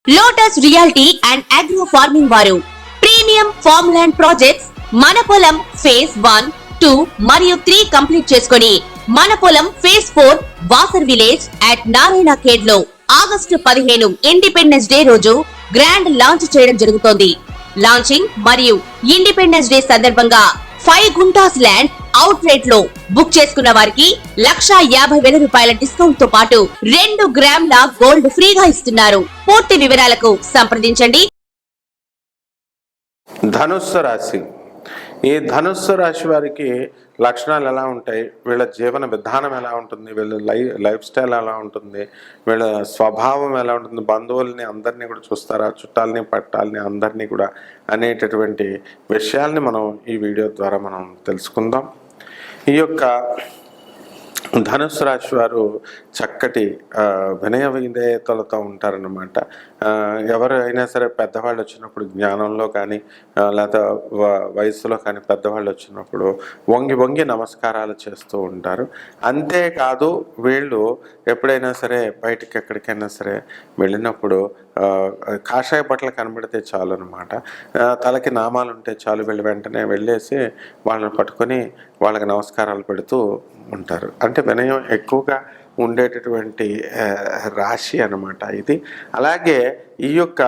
Lotus reality and agro farming వారు premium farm land projects మన పొలం ఫేజ్ 1, 2 మరియు 3 కంప్లీట్ చేసుకొని మన పొలం phase 4 Wasar village at Narayana Khed లో ఆగస్టు 15 ఇండిపెండెన్స్ డే రోజు గ్రాండ్ లాంచ్ చేయడం జరుగుతోంది. లాంచింగ్ మరియు ఇండిపెండెన్స్ డే సందర్భంగా 5 గుంటాస్ ల్యాండ్ అవుట్ రేట్ లో బుక్ చేసుకున్న వారికి 1,50,000 రూపాయల డిస్కౌంట్ తో పాటు 2 గ్రాముల గోల్డ్ ఫ్రీగా ఇస్తున్నారు. పూర్తి వివరాలకు సంప్రదించండి. ధనుస్సు రాశి. ఈ ధనుస్సు రాశి వారికి లక్షణాలు ఎలా ఉంటాయి, వీళ్ళ జీవన విధానం ఎలా ఉంటుంది, వీళ్ళ లైఫ్ స్టైల్ ఎలా ఉంటుంది, వీళ్ళ స్వభావం ఎలా ఉంటుంది, బంధువుల్ని అందరినీ కూడా చూస్తారా, చుట్టాలని పట్టాలని అందరినీ కూడా అనేటటువంటి విషయాల్ని మనం ఈ వీడియో ద్వారా మనం తెలుసుకుందాం. ఈ యొక్క ధనుస్సు రాశి వారు చక్కటి వినయ విధేయతలతో ఉంటారన్నమాట. ఎవరు అయినా సరే పెద్దవాళ్ళు వచ్చినప్పుడు జ్ఞానంలో కానీ లేదా వయసులో కానీ పెద్దవాళ్ళు వచ్చినప్పుడు వంగి వంగి నమస్కారాలు చేస్తూ ఉంటారు. అంతేకాదు వీళ్ళు ఎప్పుడైనా సరే బయటికి ఎక్కడికైనా సరే వెళ్ళినప్పుడు కాషాయ బట్టలు కనబడితే చాలు అనమాట, తలకి నామాలు ఉంటే చాలు, వీళ్ళు వెంటనే వెళ్ళేసి వాళ్ళని పట్టుకొని వాళ్ళకి నమస్కారాలు పెడుతూ ఉంటారు. అంటే వినయం ఎక్కువగా ఉండేటటువంటి రాశి అన్నమాట ఇది. అలాగే ఈ యొక్క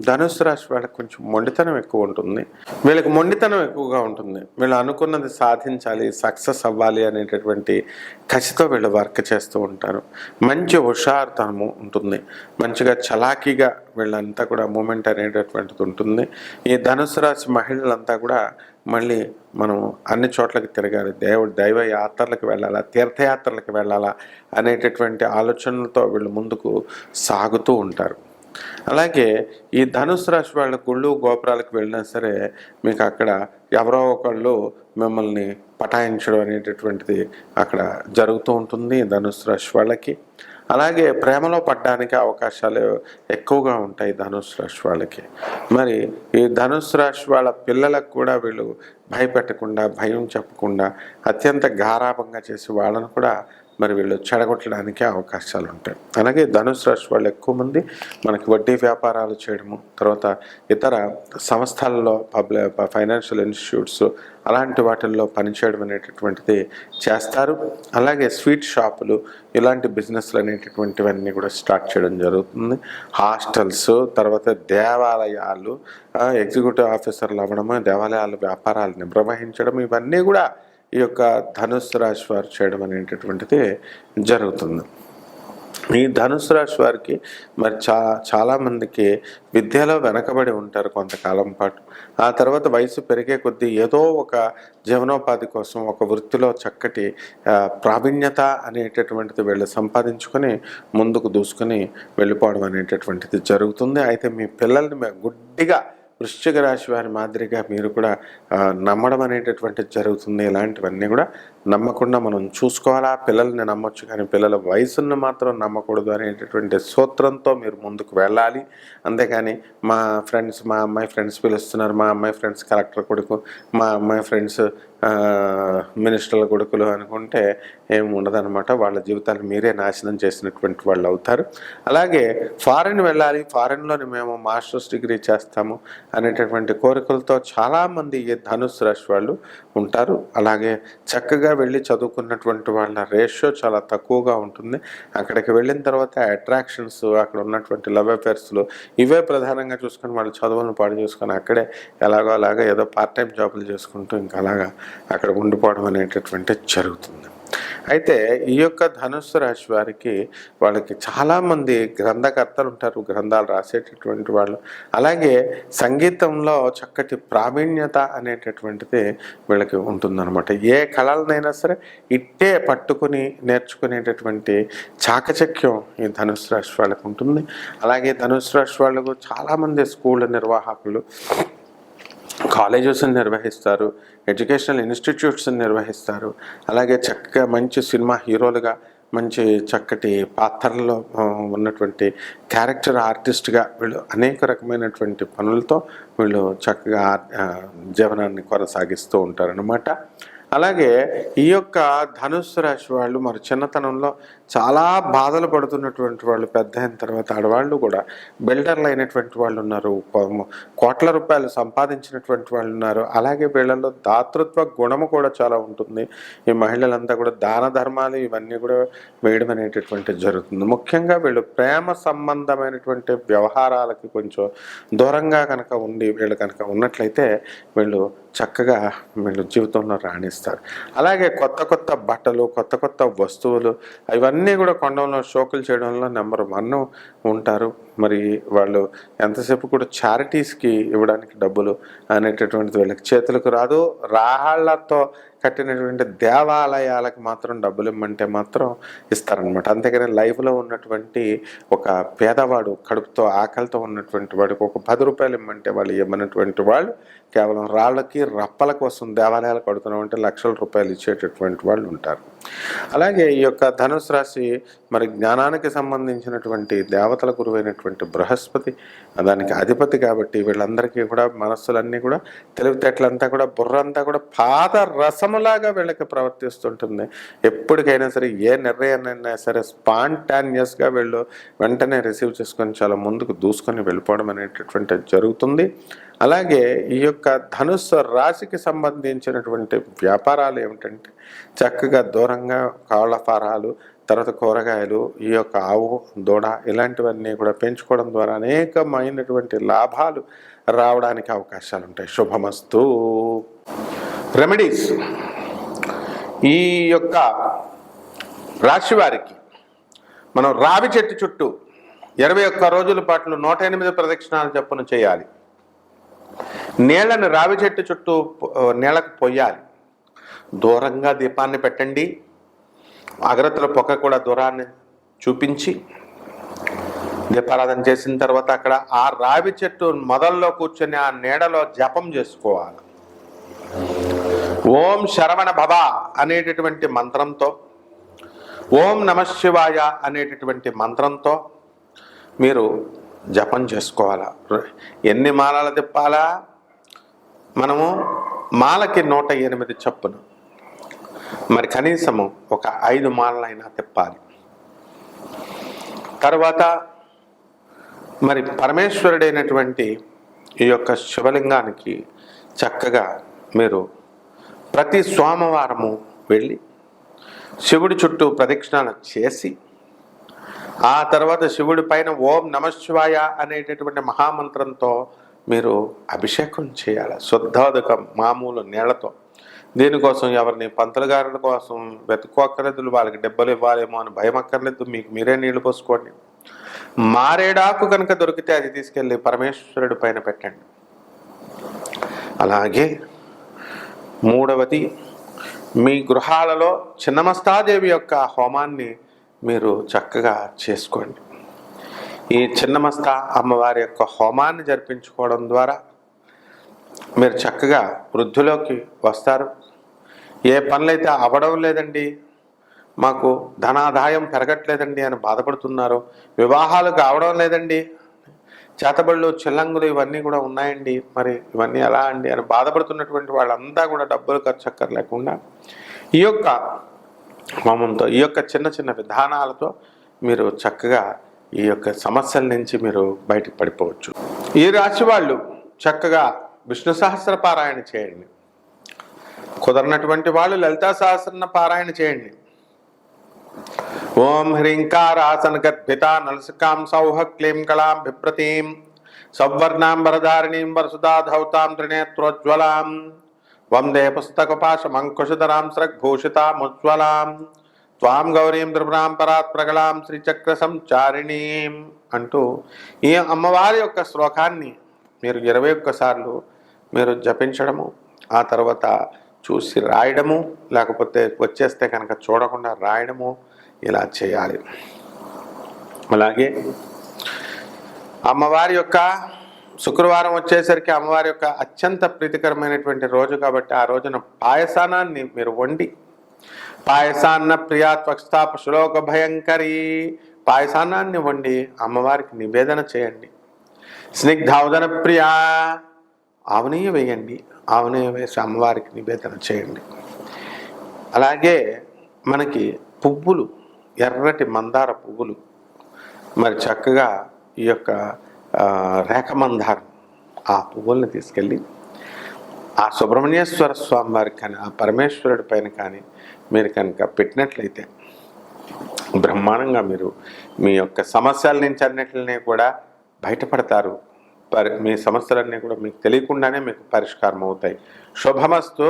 ధనుస్సు రాశి వాళ్ళకి కొంచెం మొండితనం ఎక్కువ ఉంటుంది. వీళ్ళకి మొండితనం ఎక్కువగా ఉంటుంది. వీళ్ళు అనుకున్నది సాధించాలి, సక్సెస్ అవ్వాలి అనేటటువంటి కసితో వీళ్ళు వర్క్ చేస్తూ ఉంటారు. మంచి హుషారుతనము ఉంటుంది, మంచిగా చలాకీగా వీళ్ళంతా కూడా మూమెంట్ అనేటటువంటిది ఉంటుంది. ఈ ధనుస్సు రాశి మహిళలంతా కూడా మళ్ళీ మనం అన్ని చోట్లకి తిరగాలి, దైవ యాత్రలకు వెళ్ళాలా, తీర్థయాత్రలకు వెళ్ళాలా అనేటటువంటి ఆలోచనలతో వీళ్ళు ముందుకు సాగుతూ ఉంటారు. అలాగే ఈ ధనుస్సు రాశి వాళ్ళ గుళ్ళు గోపురాలకు వెళ్ళినా సరే మీకు అక్కడ ఎవరో ఒకళ్ళు మిమ్మల్ని పటాయించడం అనేటటువంటిది అక్కడ జరుగుతూ ఉంటుంది ధనుస్సు రాశి వాళ్ళకి. అలాగే ప్రేమలో పడడానికి అవకాశాలు ఎక్కువగా ఉంటాయి ధనుస్సు రాశి వాళ్ళకి. మరి ఈ ధనుస్సు రాశి వాళ్ళ పిల్లలకు కూడా వీళ్ళు భయపెట్టకుండా, భయం చెప్పకుండా అత్యంత గారాభంగా చేసి వాళ్ళను కూడా మరి వీళ్ళు చెడగొట్టడానికి అవకాశాలు ఉంటాయి. అలాగే ధనుస్సు రాశి వాళ్ళు ఎక్కువ మంది మనకి వడ్డీ వ్యాపారాలు చేయడము, తర్వాత ఇతర సంస్థల్లో ఫైనాన్షియల్ ఇన్స్టిట్యూట్స్ అలాంటి వాటిల్లో పనిచేయడం అనేటటువంటిది చేస్తారు. అలాగే స్వీట్ షాపులు ఇలాంటి బిజినెస్లు అనేటటువంటివన్నీ కూడా స్టార్ట్ చేయడం జరుగుతుంది. హాస్టల్స్, తర్వాత దేవాలయాలు, ఎగ్జిక్యూటివ్ ఆఫీసర్లు అవ్వడము, దేవాలయాలు వ్యాపారాలు నిర్వహించడం, ఇవన్నీ కూడా ఈ యొక్క ధనుస్సు రాశి వారు చేయడం అనేటటువంటిది జరుగుతుంది. ఈ ధనుస్సు రాశి వారికి మరి చాలామందికి విద్యలో వెనకబడి ఉంటారు కొంతకాలం పాటు. ఆ తర్వాత వయసు పెరిగే కొద్దీ ఏదో ఒక జీవనోపాధి కోసం ఒక వృత్తిలో చక్కటి ప్రావీణ్యత అనేటటువంటిది వీళ్ళు సంపాదించుకొని ముందుకు దూసుకొని వెళ్ళిపోవడం అనేటటువంటిది జరుగుతుంది. అయితే మీ పిల్లల్ని గుడ్డిగా వృశ్చిక రాశి వారి మాదిరిగా మీరు కూడా నమ్మడం అనేటటువంటిది జరుగుతుంది. ఇలాంటివన్నీ కూడా నమ్మకుండా మనం చూసుకోవాలా. పిల్లల్ని నమ్మొచ్చు కానీ పిల్లల వయసును మాత్రం నమ్మకూడదు అనేటటువంటి సూత్రంతో మీరు ముందుకు వెళ్ళాలి. అంతేకాని మా అమ్మాయి ఫ్రెండ్స్ పిలుస్తున్నారు, మా అమ్మాయి ఫ్రెండ్స్ కలెక్టర్ కొడుకు, మా అమ్మాయి ఫ్రెండ్స్ మినిస్టర్ల కొడుకులు అనుకుంటే ఏమి ఉండదన్నమాట. వాళ్ళ జీవితాలు మీరే నాశనం చేసినటువంటి వాళ్ళు అవుతారు. అలాగే ఫారెన్ వెళ్ళాలి, ఫారెన్లోని మేము మాస్టర్స్ డిగ్రీ చేస్తాము అనేటటువంటి కోరికలతో చాలామంది ఈ ధనుస్సు రాశి వాళ్ళు ఉంటారు. అలాగే చక్కగా వెళ్ళి చదువుకున్నటువంటి వాళ్ళ రేషియో చాలా తక్కువగా ఉంటుంది. అక్కడికి వెళ్ళిన తర్వాత అట్రాక్షన్స్, అక్కడ ఉన్నటువంటి లవ్ అఫేర్స్లు ఇవే ప్రధానంగా చూసుకొని వాళ్ళు చదువులను పాడు చేసుకొని అక్కడే ఎలాగో అలాగా ఏదో పార్ట్ టైం జాబులు చేసుకుంటూ ఇంకా అలాగా అక్కడ ఉండిపోవడం అనేటటువంటిది జరుగుతుంది. అయితే ఈ యొక్క ధనుస్సు రాశి వారికి వాళ్ళకి చాలామంది గ్రంథకర్తలు ఉంటారు, గ్రంథాలు రాసేటటువంటి వాళ్ళు. అలాగే సంగీతంలో చక్కటి ప్రావీణ్యత అనేటటువంటిది వీళ్ళకి ఉంటుందన్నమాట. ఏ కళలనైనా సరే ఇట్టే పట్టుకుని నేర్చుకునేటటువంటి చాకచక్యం ఈ ధనుస్సు రాశి వాళ్ళకి ఉంటుంది. అలాగే ధనుస్సు రాశి వాళ్ళకు చాలామంది స్కూల్ నిర్వాహకులు కాలేజెస్ని నిర్వహిస్తారు, ఎడ్యుకేషనల్ ఇన్స్టిట్యూట్స్ని నిర్వహిస్తారు. అలాగే చక్కగా మంచి సినిమా హీరోలుగా, మంచి చక్కటి పాత్రల్లో ఉన్నటువంటి క్యారెక్టర్ ఆర్టిస్ట్గా వీళ్ళు అనేక రకమైనటువంటి పనులతో వీళ్ళు చక్కగా జీవనాన్ని కొనసాగిస్తూ ఉంటారన్నమాట. అలాగే ఈ యొక్క ధనుస్సు రాశి వాళ్ళు మరి చిన్నతనంలో చాలా బాధలు పడుతున్నటువంటి వాళ్ళు పెద్ద అయిన తర్వాత ఆడవాళ్ళు కూడా బిల్డర్లు అయినటువంటి వాళ్ళు ఉన్నారు, కోట్ల రూపాయలు సంపాదించినటువంటి వాళ్ళు ఉన్నారు. అలాగే వీళ్ళలో దాతృత్వ గుణము కూడా చాలా ఉంటుంది. ఈ మహిళలంతా కూడా దాన ధర్మాలు ఇవన్నీ కూడా వేయడం అనేటటువంటిది జరుగుతుంది. ముఖ్యంగా వీళ్ళు ప్రేమ సంబంధమైనటువంటి వ్యవహారాలకి కొంచెం దూరంగా కనుక ఉండి వీళ్ళు కనుక ఉన్నట్లయితే వీళ్ళు చక్కగా వీళ్ళు జీవితంలో రాణిస్తారు. అలాగే కొత్త కొత్త బట్టలు, కొత్త కొత్త వస్తువులు ఇవన్నీ కూడా కొనడంలో, షోకులు చేయడంలో నెంబర్ 1 ఉంటారు. మరి వాళ్ళు ఎంతసేపు కూడా చారిటీస్కి ఇవ్వడానికి డబ్బులు అనేటటువంటిది వీళ్ళకి చేతులకు రాదు. రాళ్ళతో కట్టినటువంటి దేవాలయాలకు మాత్రం డబ్బులు ఇమ్మంటే మాత్రం ఇస్తారనమాట. అంతేగాని లైఫ్లో ఉన్నటువంటి ఒక పేదవాడు, కడుపుతో ఆకలితో ఉన్నటువంటి వాడికి ఒక 10 రూపాయలు ఇమ్మంటే వాళ్ళు ఇవ్వనటువంటి వాళ్ళు కేవలం రాళ్ళకి రప్పల కోసం దేవాలయాలు కడుతున్నామంటే లక్షల రూపాయలు ఇచ్చేటటువంటి వాళ్ళు ఉంటారు. అలాగే ఈ యొక్క ధనుసు రాశి మరి జ్ఞానానికి సంబంధించినటువంటి దేవతల గురువైనటువంటి బృహస్పతి దానికి అధిపతి కాబట్టి వీళ్ళందరికీ కూడా మనస్సులన్నీ కూడా తెలివితేటలంతా కూడా బుర్రంతా కూడా పాద రసములాగా వీళ్ళకి ప్రవర్తిస్తుంటుంది. ఎప్పటికైనా సరే ఏ నిర్ణయాన్నైనా సరే స్పాంటానియస్గా వీళ్ళు వెంటనే రిసీవ్ చేసుకొని చాలా ముందుకు దూసుకొని వెళ్ళిపోవడం అనేటటువంటిది జరుగుతుంది. అలాగే ఈ యొక్క ధనుస్సు రాశికి సంబంధించినటువంటి వ్యాపారాలు ఏమిటంటే చక్కగా దూరంగా కాళ్ళ ఫారాలు, తర్వాత కూరగాయలు, ఈ యొక్క ఆవు, దూడ ఇలాంటివన్నీ కూడా పెంచుకోవడం ద్వారా అనేకమైనటువంటి లాభాలు రావడానికి అవకాశాలు ఉంటాయి. శుభమస్తు. రెమెడీస్. ఈ యొక్క రాశి వారికి మనం రావి చెట్టు చుట్టూ 21 రోజుల పాటు 108 ప్రదక్షిణాలు చొప్పున చేయాలి. నీళ్లను రావి చెట్టు చుట్టూ నీళ్ళకు పొయ్యాలి. దూరంగా దీపాన్ని పెట్టండి. అగరత్తుల పొగ కూడా దూరాన్ని చూపించి దీపారాధన చేసిన తర్వాత అక్కడ ఆ రావి చెట్టు మొదల్లో కూర్చొని ఆ నీడలో జపం చేసుకోవాలి. ఓం శరవణ భవ అనేటటువంటి మంత్రంతో, ఓం నమఃశివాయ అనేటటువంటి మంత్రంతో మీరు జపం చేసుకోవాలా. ఎన్ని మాలలు తిప్పాలా? మనము మాలకి 108 చొప్పున, మరి కనీసము ఒక 5 మాలలైనా తిప్పాలి. తర్వాత మరి పరమేశ్వరుడైనటువంటి ఈ యొక్క శివలింగానికి చక్కగా మీరు ప్రతి సోమవారము వెళ్ళి శివుడి చుట్టూ ప్రదక్షిణాలు చేసి ఆ తర్వాత శివుడి పైన ఓం నమఃశివాయ అనేటటువంటి మహామంత్రంతో మీరు అభిషేకం చేయాలి. శుద్ధోదకం మామూలు నీళ్లతో. దీనికోసం ఎవరిని పంతులు గారుల కోసం వెతుక్కోక్కర్లేదు, వాళ్ళకి డబ్బులు ఇవ్వాలేమో అని భయం అక్కర్లేదు. మీకు మీరే నీళ్లు పోసుకోండి. మారేడాకు కనుక దొరికితే అది తీసుకెళ్ళి పరమేశ్వరుడి పైన పెట్టండి. అలాగే 3వది, మీ గృహాలలో చిన్నమస్తాదేవి యొక్క హోమాన్ని మీరు చక్కగా చేసుకోండి. ఈ చిన్నమస్తా అమ్మవారి యొక్క హోమాన్ని జరిపించుకోవడం ద్వారా మీరు చక్కగా వృద్ధిలోకి వస్తారు. ఏ పనులైతే అవ్వడం లేదండి, మాకు ధనాదాయం పెరగట్లేదండి అని బాధపడుతున్నారు, వివాహాలు కావడం లేదండి, చేతబళ్ళు చిల్లంగులు ఇవన్నీ కూడా ఉన్నాయండి, మరి ఇవన్నీ ఎలా అండి అని బాధపడుతున్నటువంటి వాళ్ళంతా కూడా డబ్బులు ఖర్చు అక్కర్లేకుండా ఈ యొక్క హోమంతో, ఈ యొక్క చిన్న చిన్న విధానాలతో మీరు చక్కగా ఈ యొక్క సమస్యల నుంచి మీరు బయటకు పడిపోవచ్చు. ఈ రాశి వాళ్ళు చక్కగా విష్ణు సహస్ర పారాయణ చేయండి. కుదరనటువంటి వాళ్ళు లలితా సహస్ర పారాయణ చేయండి. ఓం హ్రీంకారాసన గర్భిత నలసికాం సౌహ క్లీం కళాం బిప్రతీం సౌవర్ణాం వరదారిణీం వరసుధాధౌతాం త్రినేత్రోజ్వలాం వందే పుస్తకపాశమంకుశధరాం స్రగ్భూషితాముజ్వలాం త్వాం గౌరీం త్రిపురాం పరాత్ ప్రగళాం శ్రీచక్ర సంచారిణీం అంటూ ఈ అమ్మవారి యొక్క శ్లోకాన్ని మీరు 21 సార్లు మీరు జపించడము, ఆ తర్వాత చూసి రాయడము, లేకపోతే వచ్చేస్తే కనుక చూడకుండా రాయడము ఇలా చేయాలి. అలాగే అమ్మవారి యొక్క శుక్రవారం వచ్చేసరికి అమ్మవారి యొక్క అత్యంత ప్రీతికరమైనటువంటి రోజు కాబట్టి ఆ రోజున పాయసానాన్ని మీరు వండి, పాయసాన్న ప్రియా త్వక్స్థా పశులోక భయంకరీ, పాయసానాన్ని వండి అమ్మవారికి నివేదన చేయండి. స్నిగ్ధావదన ప్రియా, ఆవునెయ్య వేయండి, ఆవునెయ్య వేసి అమ్మవారికి నివేదన చేయండి. అలాగే మనకి పువ్వులు ఎర్రటి మందార పువ్వులు, మరి చక్కగా ఈ యొక్క రేఖ మందారం, ఆ పువ్వుల్ని తీసుకెళ్ళి ఆ సుబ్రహ్మణ్యేశ్వర స్వామి వారికి కానీ, ఆ పరమేశ్వరుడి పైన కానీ మీరు కనుక పెట్టినట్లయితే బ్రహ్మాండంగా మీరు మీ యొక్క సమస్యల నుంచి అన్నిటిని కూడా బయటపడతారు. మీ సమస్యలన్నీ కూడా మీకు తెలియకుండానే మీకు పరిష్కారం అవుతాయి. శుభమస్తు.